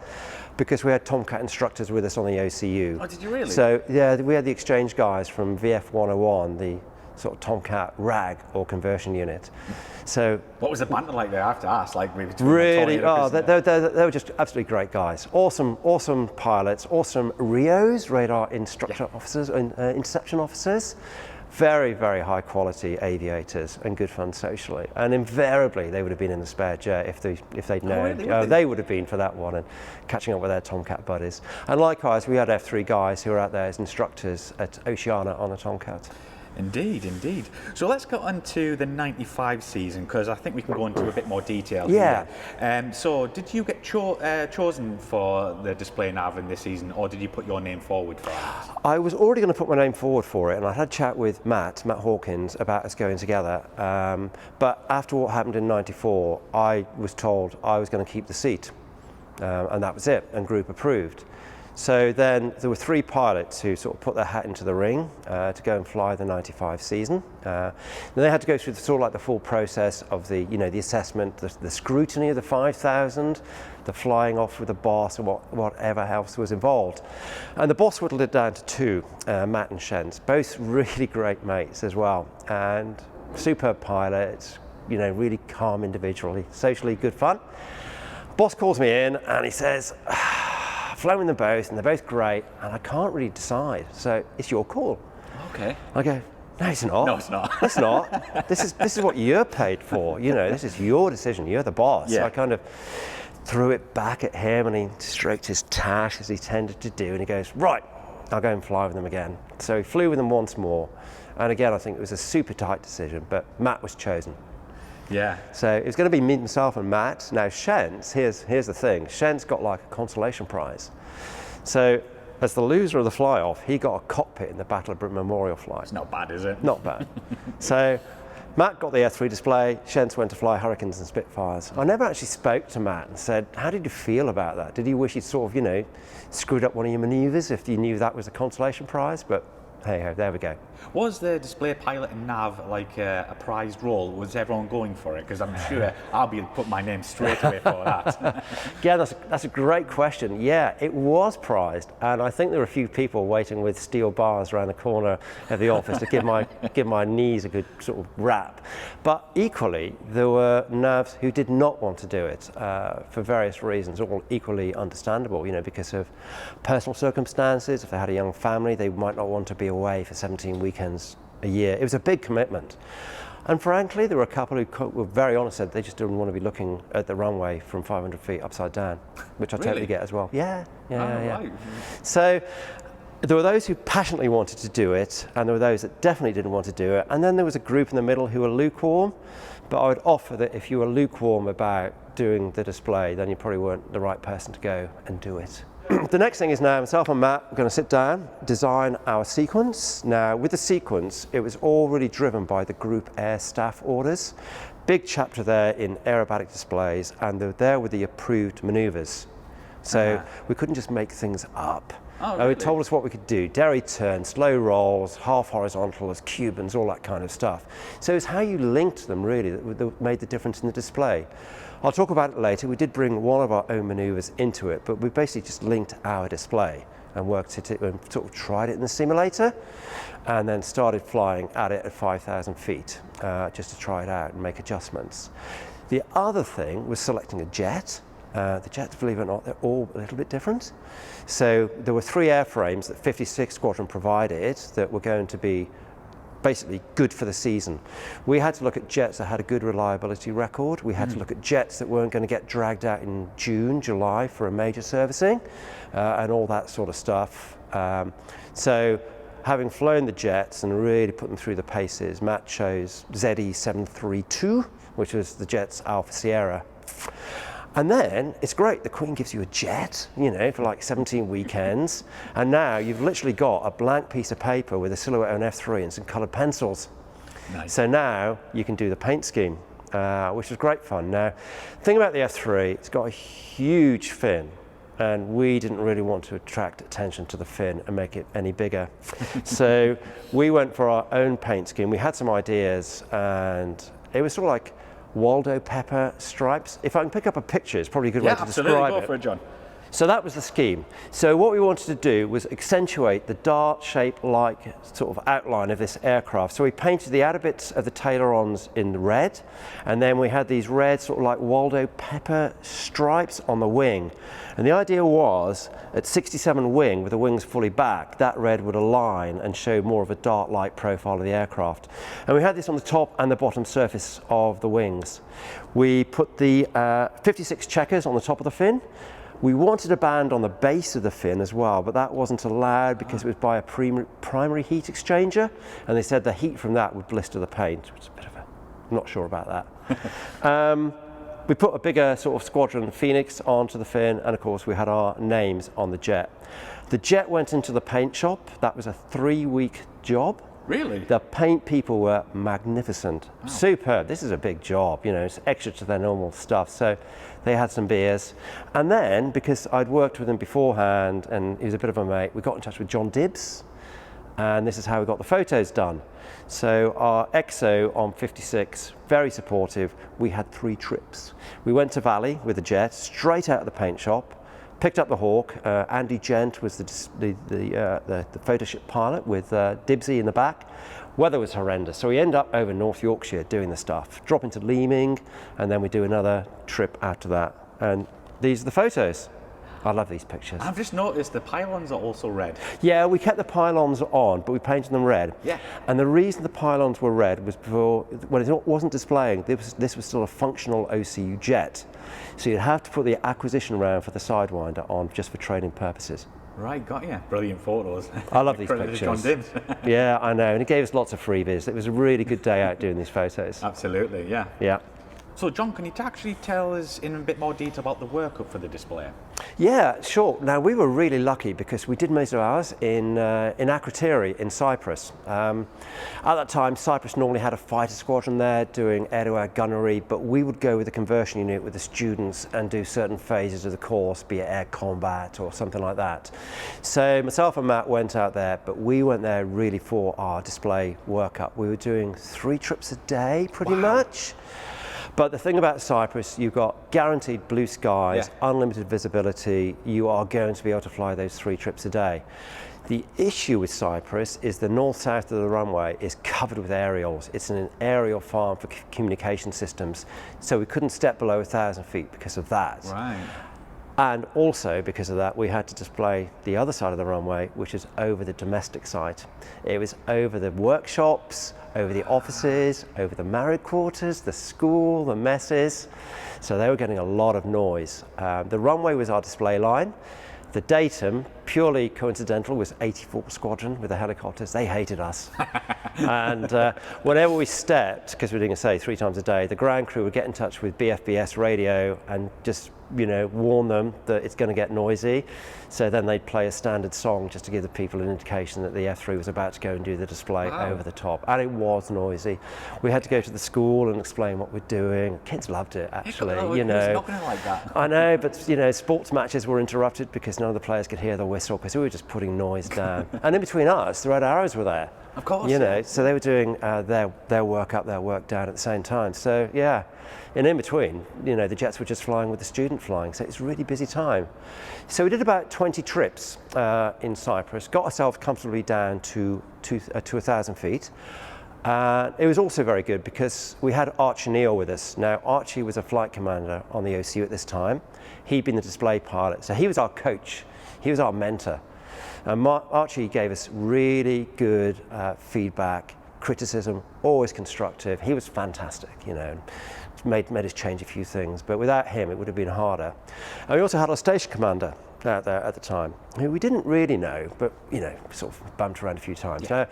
Speaker 3: because we had Tomcat instructors with us on the OCU.
Speaker 2: Oh, did you really?
Speaker 3: So yeah, we had the exchange guys from VF 101, the sort of Tomcat RAG or conversion unit. So
Speaker 2: what was the banter like there? I have to ask. Like maybe
Speaker 3: really, they were just absolutely great guys. Awesome pilots, awesome RIOs, radar instructor officers, and interception officers. Very high quality aviators and good fun socially. And invariably they would have been in the spare jet if they'd known.
Speaker 2: Really?
Speaker 3: They would have been for that one and catching up with their Tomcat buddies. And likewise, we had F3 guys who were out there as instructors at Oceana on the Tomcat.
Speaker 2: Indeed, indeed. So let's go on to the 95 season, because I think we can go into a bit more detail
Speaker 3: Yeah.
Speaker 2: here. So did you get chosen for the display nav in this season, or did you put your name forward for it?
Speaker 3: I was already going to put my name forward for it, and I had a chat with Matt Hawkins about us going together. But after what happened in 94, I was told I was going to keep the seat. And that was it, and group approved. So then there were 3 pilots who sort of put their hat into the ring to go and fly the 95 season. Then they had to go through sort of like the full process of the, the assessment, the scrutiny of the 5,000, the flying off with the boss and whatever else was involved. And the boss whittled it down to 2, Matt and Shens, both really great mates as well, and superb pilots, really calm individually, socially good fun. Boss calls me in and he says, flown them both, and they're both great, and I can't really decide. So it's your call.
Speaker 2: Okay.
Speaker 3: I go, no, it's not.
Speaker 2: No, it's not.
Speaker 3: It's not. This is what you're paid for. This is your decision. You're the boss.
Speaker 2: Yeah.
Speaker 3: So I kind of threw it back at him, and he stroked his tash as he tended to do, and he goes, right, I'll go and fly with them again. So he flew with them once more, and again, I think it was a super tight decision, but Matt was chosen.
Speaker 2: Yeah.
Speaker 3: So it was going to be me, myself, and Matt. Now Shens, here's the thing. Shens got like a consolation prize. So as the loser of the fly-off, he got a cockpit in the Battle of Britain Memorial flight.
Speaker 2: It's not bad, is it?
Speaker 3: Not bad. So Matt got the F3 display. Shens went to fly Hurricanes and Spitfires. I never actually spoke to Matt and said, how did you feel about that? Did you wish you'd sort of, screwed up one of your manoeuvres if you knew that was a consolation prize? But hey ho, there we go.
Speaker 2: Was the display pilot and nav like a prized role? Was everyone going for it? Because I'm sure I'll be putting my name straight away for that.
Speaker 3: Yeah, that's a great question. Yeah, it was prized, and I think there were a few people waiting with steel bars around the corner of the office to give my knees a good sort of rap. But equally, there were navs who did not want to do it for various reasons, all equally understandable. Because of personal circumstances. If they had a young family, they might not want to be away for 17 weekends a year. It was a big commitment. And frankly, there were a couple who were very honest, said they just didn't want to be looking at the runway from 500 feet upside down, which I totally get as well. Yeah.
Speaker 2: Right.
Speaker 3: So there were those who passionately wanted to do it, and there were those that definitely didn't want to do it. And then there was a group in the middle who were lukewarm. But I would offer that if you were lukewarm about doing the display, then you probably weren't the right person to go and do it. The next thing is now myself and Matt are going to sit down, design our sequence. Now with the sequence, it was all really driven by the group air staff orders. Big chapter there in aerobatic displays, and they're there with the approved manoeuvres. So we couldn't just make things up.
Speaker 2: Oh, really?
Speaker 3: It told us what we could do: derry turn, slow rolls, half horizontal as Cubans, all that kind of stuff. So it's how you linked them really that made the difference in the display. I'll talk about it later. We did bring one of our own manoeuvres into it, but we basically just linked our display and worked it and sort of tried it in the simulator, and then started flying at it at 5,000 feet just to try it out and make adjustments. The other thing was selecting a jet. The jets, believe it or not, they're all a little bit different. So there were 3 airframes that 56 Squadron provided that were going to be basically good for the season. We had to look at jets that had a good reliability record. We had to look at jets that weren't going to get dragged out in June, July for a major servicing and all that sort of stuff. So having flown the jets and really put them through the paces, Matt chose ZE732, which was the jet's Alpha Sierra. And then it's great, the Queen gives you a jet, you know, for like 17 weekends. And now you've literally got a blank piece of paper with a silhouette on F3 and some coloured pencils.
Speaker 2: Nice.
Speaker 3: So now you can do the paint scheme, which was great fun. Now, the thing about the F3, it's got a huge fin. And we didn't really want to attract attention to the fin and make it any bigger. So we went for our own paint scheme. We had some ideas, and it was sort of like Waldo Pepper stripes. If I can pick up a picture, it's probably a good way to describe it.
Speaker 2: Yeah, absolutely. Go for it, John.
Speaker 3: So that was the scheme. So what we wanted to do was accentuate the dart-shaped-like sort of outline of this aircraft. So we painted the outer bits of the ailerons in red, and then we had these red sort of like Waldo Pepper stripes on the wing. And the idea was, at 67 wing, with the wings fully back, that red would align and show more of a dart-like profile of the aircraft. And we had this on the top and the bottom surface of the wings. We put the 56 checkers on the top of the fin. We wanted a band on the base of the fin as well, but that wasn't allowed because it was by a primary heat exchanger, and they said the heat from that would blister the paint, which is a bit of a, I'm not sure about that. We put a bigger sort of Squadron Phoenix onto the fin, and of course we had our names on the jet. The jet went into the paint shop. That was a 3-week job.
Speaker 2: Really?
Speaker 3: The paint people were magnificent, superb. This is a big job, you know, it's extra to their normal stuff. So they had some beers. And then, because I'd worked with him beforehand and he was a bit of a mate, we got in touch with John Dibbs, and this is how we got the photos done. So our XO on 56, very supportive. We had 3 trips. We went to Valley with the jet, straight out of the paint shop, picked up the Hawk. Andy Gent was the Photoshoot pilot with Dibbsy in the back. Weather was horrendous, so we end up over North Yorkshire doing the stuff. Drop into Leeming, and then we do another trip after that. And these are the photos. I love these pictures.
Speaker 2: I've just noticed the pylons are also red.
Speaker 3: Yeah, we kept the pylons on, but we painted them red.
Speaker 2: Yeah.
Speaker 3: And the reason the pylons were red was before, when it wasn't displaying, this was still a functional OCU jet. So you'd have to put the acquisition round for the Sidewinder on just for training purposes.
Speaker 2: Right, got you. Brilliant photos.
Speaker 3: I love these
Speaker 2: Credit to
Speaker 3: pictures.
Speaker 2: John Dibbs.
Speaker 3: Yeah, I know, and it gave us lots of freebies. It was a really good day out doing these photos.
Speaker 2: Absolutely, yeah.
Speaker 3: Yeah.
Speaker 2: So John, can you actually tell us in a bit more detail about the workup for the display?
Speaker 3: Yeah, sure. Now we were really lucky because we did most of ours in Akrotiri in Cyprus. At that time, Cyprus normally had a fighter squadron there doing air-to-air gunnery, but we would go with the conversion unit with the students and do certain phases of the course, be it air combat or something like that. So myself and Matt went out there, but we went there really for our display workup. We were doing 3 trips a day, pretty much. But the thing about Cyprus, you've got guaranteed blue skies, unlimited visibility. You are going to be able to fly those 3 trips a day. The issue with Cyprus is the north-south of the runway is covered with aerials. It's an aerial farm for communication systems. So we couldn't step below 1,000 feet because of that.
Speaker 2: Right.
Speaker 3: And also because of that, we had to display the other side of the runway, which is over the domestic site. It was over the workshops, over the offices, over the married quarters, the school, the messes. So they were getting a lot of noise. The runway was our display line. The datum, purely coincidental, was 84 Squadron with the helicopters. They hated us. And whenever we stepped, because we were doing, say, 3 times a day, the ground crew would get in touch with BFBS radio and just, you know, warn them that it's going to get noisy. So then they'd play a standard song just to give the people an indication that the F3 was about to go and do the display over the top. And it was noisy. We had to go to the school and explain what we're doing. Kids loved it, actually. You know,
Speaker 2: it's not going to like that.
Speaker 3: I know, but you know, sports matches were interrupted because none of the players could hear the whistle because we were just putting noise down. And in between us, the Red Arrows were there.
Speaker 2: Of course.
Speaker 3: You know, so they were doing their work up, their work down at the same time. So yeah, and in between, you know, the jets were just flying with the student flying. So it's a really busy time. So we did about 20 trips in Cyprus, got ourselves comfortably down to 1,000 feet. It was also very good because we had Archie Neal with us. Now, Archie was a flight commander on the OCU at this time. He'd been the display pilot, so he was our coach. He was our mentor. Archie gave us really good feedback, criticism, always constructive. He was fantastic, you know, made us change a few things, but without him it would have been harder. And we also had our station commander out there at the time, who we didn't really know, but, you know, sort of bumped around a few times.
Speaker 2: Yeah.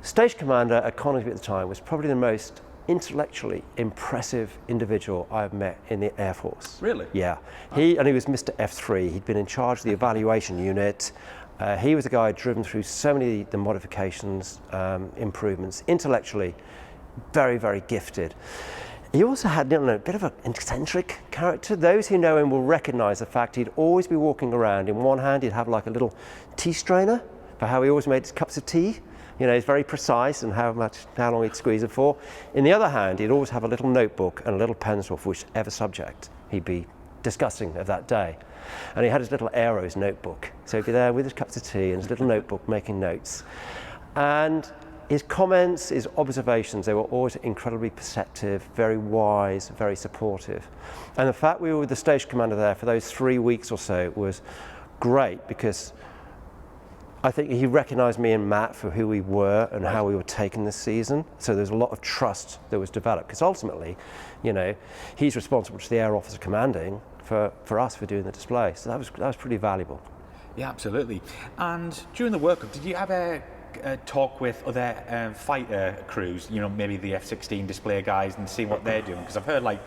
Speaker 3: Station commander at Coningsby at the time was probably the most intellectually impressive individual I've met in the Air Force.
Speaker 2: Really?
Speaker 3: Yeah. He was Mr. F3. He'd been in charge of the evaluation unit. He was the guy who'd driven through so many of the modifications, improvements, intellectually very, very gifted. He also had, you know, a bit of an eccentric character. Those who know him will recognise the fact he'd always be walking around. In one hand, he'd have like a little tea strainer for how he always made his cups of tea. You know, he's very precise and how long he'd squeeze it for. In the other hand, he'd always have a little notebook and a little pencil for whichever subject he'd be discussing of that day. And he had his little Aeros notebook. So he'd be there with his cups of tea and his little notebook making notes. And his comments, his observations, they were always incredibly perceptive, very wise, very supportive. And the fact we were with the station commander there for those 3 weeks or so was great, because I think he recognised me and Matt for who we were and how we were taking this season. So there's a lot of trust that was developed, because ultimately, you know, he's responsible to the air officer commanding for us for doing the display. So that was pretty valuable.
Speaker 2: Yeah, absolutely. And during the workup, did you ever talk with other fighter crews, you know, maybe the F-16 display guys, and see what they're doing? Because I've heard, like,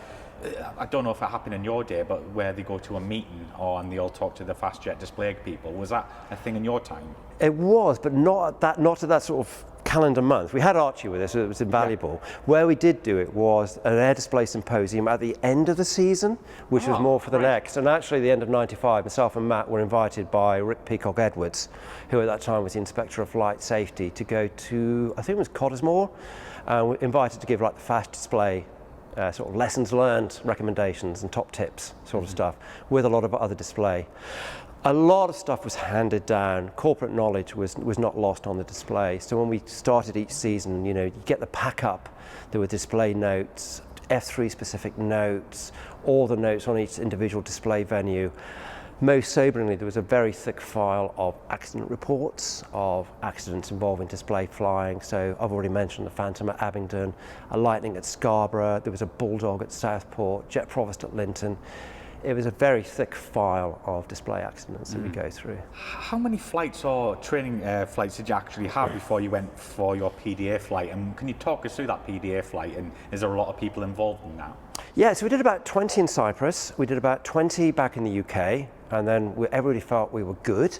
Speaker 2: I don't know if it happened in your day, but where they go to a meeting and they all talk to the fast jet display people. Was that a thing in your time?
Speaker 3: It was, but not at that sort of calendar month. We had Archie with us, so it was invaluable. Yeah. Where we did do it was an air display symposium at the end of the season, which was more for the next. And actually, at the end of '95, myself and Matt were invited by Rick Peacock Edwards, who at that time was the Inspector of Flight Safety, to go to, I think it was Cottesmore, and we were invited to give like the fast display sort of lessons learned, recommendations and top tips sort of stuff, with a lot of other display. A lot of stuff was handed down. Corporate knowledge was not lost on the display. So when we started each season, you know, you get the pack up, there were display notes, F3 specific notes, all the notes on each individual display venue. Most soberingly, there was a very thick file of accident reports of accidents involving display flying. So I've already mentioned the Phantom at Abingdon, a Lightning at Scarborough, there was a Bulldog at Southport, Jet Provost at Linton. It was a very thick file of display accidents that we go through.
Speaker 2: How many flights or training flights did you actually have before you went for your PDA flight? And can you talk us through that PDA flight? And is there a lot of people involved in that?
Speaker 3: Yeah, so we did about 20 in Cyprus. We did about 20 back in the UK. And then everybody felt we were good.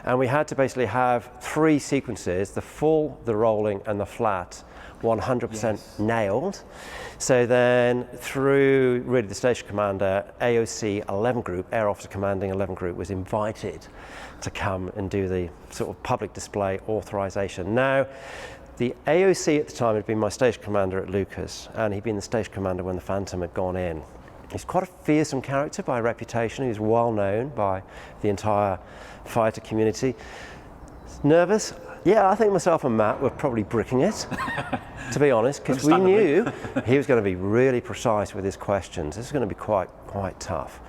Speaker 3: And we had to basically have 3 sequences, the full, the rolling, and the flat, 100% nailed. So then through really the station commander, AOC 11 group, Air Officer Commanding 11 group, was invited to come and do the sort of public display authorization. Now, the AOC at the time had been my station commander at Lucas, and he'd been the station commander when the Phantom had gone in. He's quite a fearsome character by reputation. He's well known by the entire fighter community. Nervous? Yeah, I think myself and Matt were probably bricking it, to be honest, because we knew he was going to be really precise with his questions. This is going to be quite tough.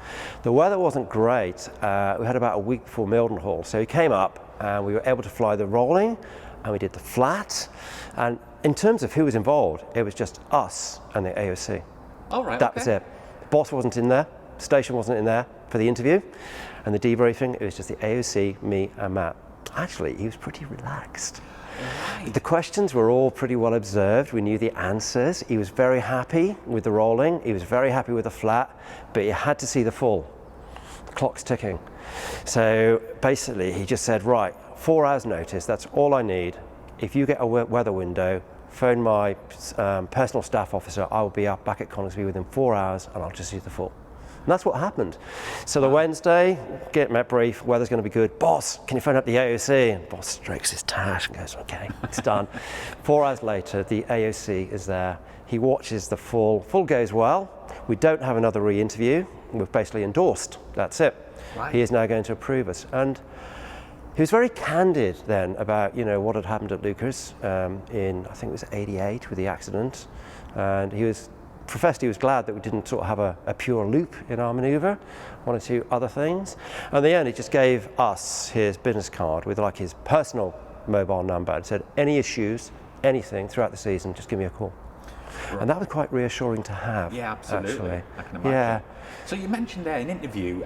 Speaker 3: The weather wasn't great. We had about a week before Mildenhall, so he came up and we were able to fly the rolling, and we did the flat. And in terms of who was involved, it was just us and the AOC.
Speaker 2: All right.
Speaker 3: That was it. Boss wasn't in there, station wasn't in there for the interview and the debriefing. It was just the AOC, me and Matt. Actually, he was pretty relaxed. Right. The questions were all pretty well observed. We knew the answers. He was very happy with the rolling. He was very happy with the flat, but he had to see the full. The clock's ticking. So basically, he just said, right, 4 hours notice, that's all I need. If you get a weather window, phone my personal staff officer, I will be up back at Coningsby within 4 hours, and I'll just use the full. And that's what happened. So the Wednesday, get Met brief, weather's going to be good. Boss, can you phone up the AOC? And boss strokes his tash and goes, okay, it's done. 4 hours later, the AOC is there. He watches the full. Full goes well. We don't have another re-interview. We've basically endorsed. That's it. Right. He is now going to approve us. And he was very candid then about, you know, what had happened at Lucas in, I think it was '88 with the accident. And he professed he was glad that we didn't sort of have a pure loop in our manoeuvre, 1 or 2 other things. And in the end, he just gave us his business card with like his personal mobile number and said, any issues, anything throughout the season, just give me a call. Right. And that was quite reassuring to have.
Speaker 2: Yeah, absolutely.
Speaker 3: Actually.
Speaker 2: I can imagine.
Speaker 3: Yeah.
Speaker 2: So you mentioned there in interview,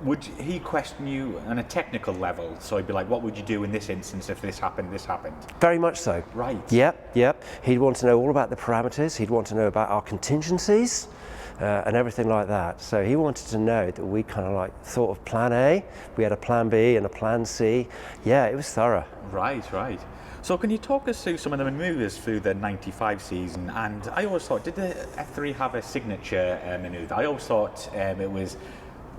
Speaker 2: would he question you on a technical level? So he'd be like, what would you do in this instance if this happened, this happened?
Speaker 3: Very much so.
Speaker 2: Right.
Speaker 3: Yep. He'd want to know all about the parameters. He'd want to know about our contingencies and everything like that. So he wanted to know that we kind of like thought of plan A, we had a plan B and a plan C. Yeah, it was thorough.
Speaker 2: Right. So can you talk us through some of the manoeuvres through the 95 season? And I always thought, did the F3 have a signature manoeuvre? I always thought it was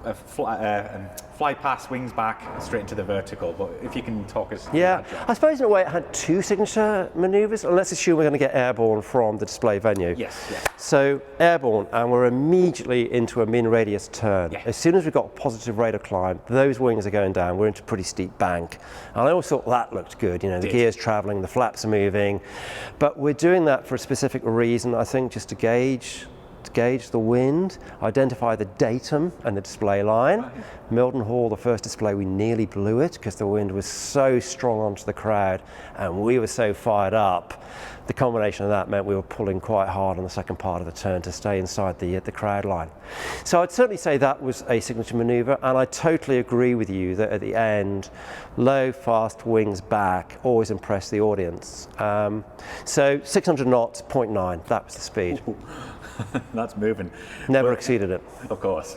Speaker 2: a fly past, wings back, straight into the vertical. But if you can talk us through that, John.
Speaker 3: I suppose in a way it had two signature manoeuvres, and let's assume we're going to get airborne from the display venue.
Speaker 2: Yes.
Speaker 3: So airborne, and we're immediately into a min radius turn.
Speaker 2: Yeah.
Speaker 3: As soon as we've got a positive rate of climb, those wings are going down, we're into a pretty steep bank. And I always thought that looked good, the gear's traveling, the flaps are moving. But we're doing that for a specific reason, I think, just to gauge the wind, identify the datum and the display line. Right. Milton Hall, the first display, we nearly blew it because the wind was so strong onto the crowd and we were so fired up. The combination of that meant we were pulling quite hard on the second part of the turn to stay inside the crowd line. So I'd certainly say that was a signature manoeuvre, and I totally agree with you that at the end, low, fast, wings back always impress the audience. So 600 knots, 0.9, that was the speed.
Speaker 2: Ooh. That's moving.
Speaker 3: Never exceeded it.
Speaker 2: Of course.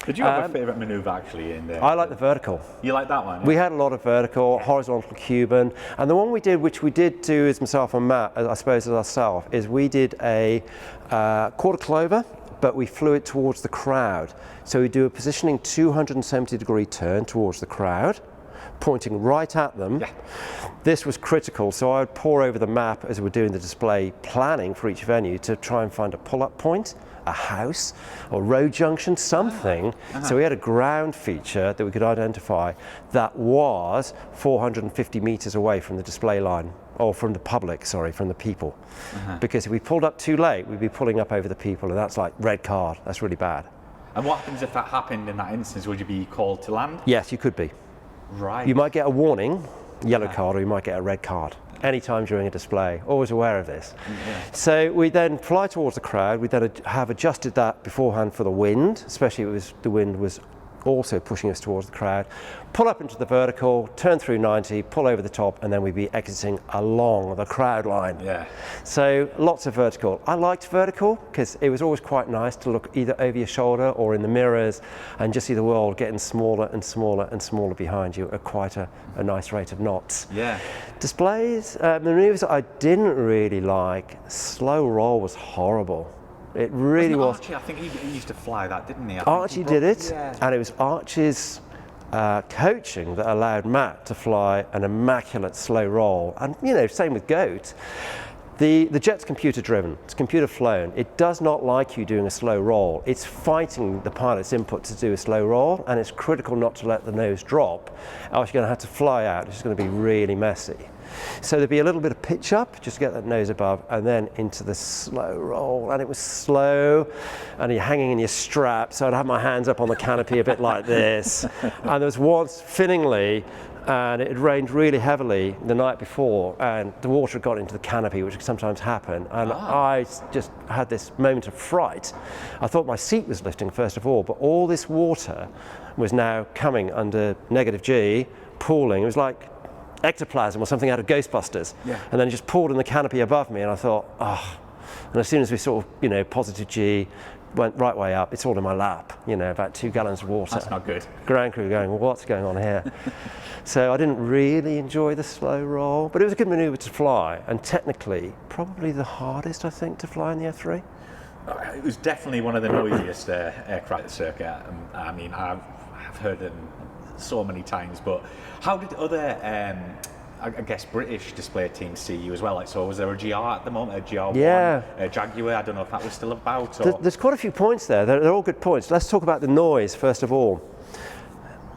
Speaker 2: Did you have a favourite manoeuvre actually in there?
Speaker 3: I like the vertical.
Speaker 2: You like that one? Yeah?
Speaker 3: We had a lot of vertical, horizontal Cuban, and the one we did, which we did do as myself and Matt, I suppose as ourselves, is we did a quarter clover, but we flew it towards the crowd. So we do a positioning 270-degree turn towards the crowd, pointing right at them. Yeah. This was critical, so I would pore over the map as we're doing the display planning for each venue to try and find a pull-up point, a house, or road junction, something. So we had a ground feature that we could identify that was 450 meters away from the display line, or from the public, from the people. Because if we pulled up too late, we'd be pulling up over the people, and that's like red card, that's really bad.
Speaker 2: And what happens if that happened in that instance? Would you be called to land?
Speaker 3: Yes, you could be.
Speaker 2: Right.
Speaker 3: You might get a warning, yellow card, or you might get a red card. Anytime during a display, always aware of this. Yeah. So we then fly towards the crowd. We then have adjusted that beforehand for the wind, especially if the wind was also pushing us towards the crowd. Pull up into the vertical, turn through 90, pull over the top, and then we'd be exiting along the crowd line.
Speaker 2: Yeah.
Speaker 3: So lots of vertical. I liked vertical because it was always quite nice to look either over your shoulder or in the mirrors and just see the world getting smaller and smaller and smaller behind you at quite a nice rate of knots.
Speaker 2: Yeah.
Speaker 3: Displays, maneuvers I didn't really like. Slow roll was horrible. It really was.
Speaker 2: Archie, I think he used to fly that, didn't he?
Speaker 3: Archie did it, and it was Archie's coaching that allowed Matt to fly an immaculate slow roll. And same with Goat. The jet's computer driven, it's computer flown. It does not like you doing a slow roll. It's fighting the pilot's input to do a slow roll, and it's critical not to let the nose drop, else you're going to have to fly out, which is going to be really messy. So there'd be a little bit of pitch up, just to get that nose above, and then into the slow roll. And it was slow, and you're hanging in your strap, so I'd have my hands up on the canopy a bit like this. And there was once, fittingly, and it had rained really heavily the night before, and the water had got into the canopy, which can sometimes happen, and I just had this moment of fright. I thought my seat was lifting first of all, but all this water was now coming under negative G, pooling. It was like ectoplasm or something out of Ghostbusters. Yeah. And then it just poured in the canopy above me, and I thought, and as soon as we sort of, positive G, went right way up, it's all in my lap, about 2 gallons of water.
Speaker 2: That's not good.
Speaker 3: Ground crew going, well, what's going on here? So I didn't really enjoy the slow roll, but it was a good manoeuvre to fly, and technically, probably the hardest, I think, to fly in the F3.
Speaker 2: It was definitely one of the noisiest aircraft at circuit. I mean, I've heard them so many times, but how did other I guess British display teams see you as well? So was there a GR at the moment, a GR1, a Jaguar? I don't know if that was still about. Or...
Speaker 3: There's quite a few points there. They're all good points. Let's talk about the noise first of all.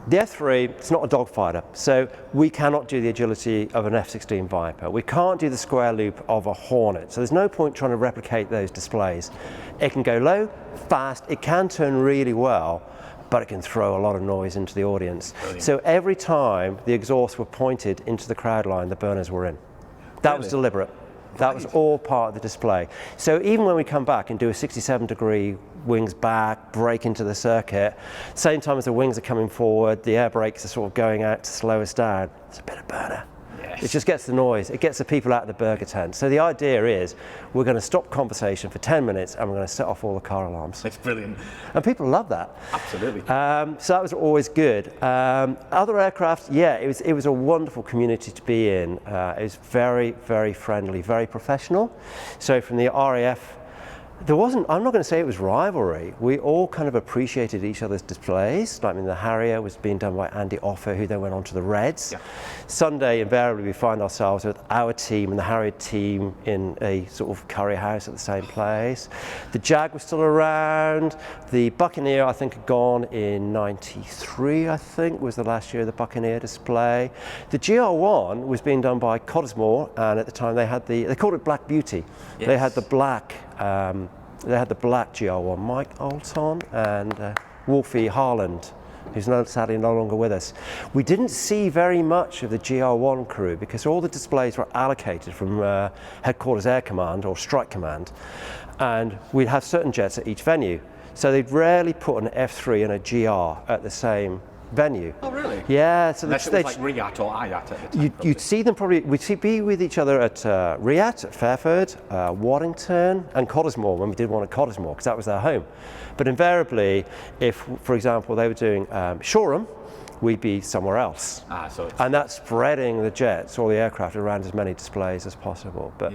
Speaker 3: The F3, it's not a dogfighter, so we cannot do the agility of an F-16 Viper. We can't do the square loop of a Hornet, so there's no point trying to replicate those displays. It can go low, fast, it can turn really well, but it can throw a lot of noise into the audience. Brilliant. So every time the exhausts were pointed into the crowd line, the burners were in. That was deliberate. That was all part of the display. So even when we come back and do a 67-degree wings back, brake into the circuit, same time as the wings are coming forward, the air brakes are sort of going out to slow us down. It's a bit of burner. Yes. It just gets the noise. It gets the people out of the burger tent. So the idea is we're going to stop conversation for 10 minutes and we're going to set off all the car alarms.
Speaker 2: It's brilliant.
Speaker 3: And people love that.
Speaker 2: Absolutely.
Speaker 3: So that was always good. Other aircraft, yeah, it was a wonderful community to be in. It was very, very friendly, very professional. So from the RAF, there wasn't, I'm not going to say it was rivalry. We all kind of appreciated each other's displays. Like, I mean, the Harrier was being done by Andy Offer, who then went on to the Reds. Yeah. Sunday, invariably, we find ourselves with our team and the Harrier team in a sort of curry house at the same place. The Jag was still around. The Buccaneer, I think, had gone in '93, I think, was the last year of the Buccaneer display. The GR1 was being done by Cottesmore, and at the time they called it Black Beauty. Yes. They had the black GR1, Mike Alton and Wolfie Harland, who's sadly no longer with us. We didn't see very much of the GR1 crew because all the displays were allocated from Headquarters Air Command or Strike Command, and we'd have certain jets at each venue. So they'd rarely put an F3 and a GR at the same venue.
Speaker 2: Oh, really?
Speaker 3: Yeah. So
Speaker 2: unless it was like Riyadh or Ayat at the time.
Speaker 3: You'd see them probably, we'd be with each other at Riyadh, at Fairford, Waddington and Cottesmore when we did one at Cottesmore because that was their home. But invariably, if, for example, they were doing Shoreham, we'd be somewhere else. And that's spreading the jets or the aircraft around as many displays as possible. But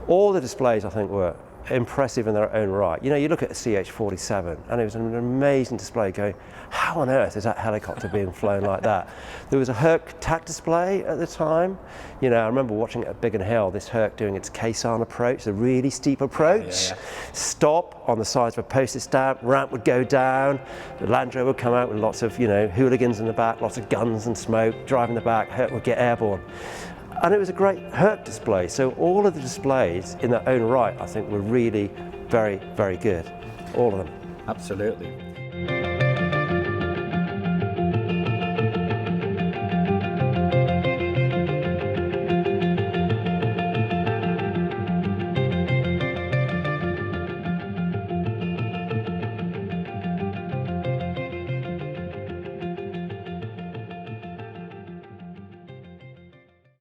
Speaker 3: all the displays, I think, were impressive in their own right. You know, you look at a CH-47 and it was an amazing display going, how on earth is that helicopter being flown like that? There was a Herc TAC display at the time. You know, I remember watching it at Biggin Hill, this Herc doing its Kaysan approach, the really steep approach. Stop on the sides of a postage stamp, ramp would go down, the Land Rover would come out with lots of, you know, hooligans in the back, lots of guns and smoke, driving the back, Herc would get airborne. And it was a great Herc display. So all of the displays in their own right, I think, were really very, very good. All of them.
Speaker 2: Absolutely.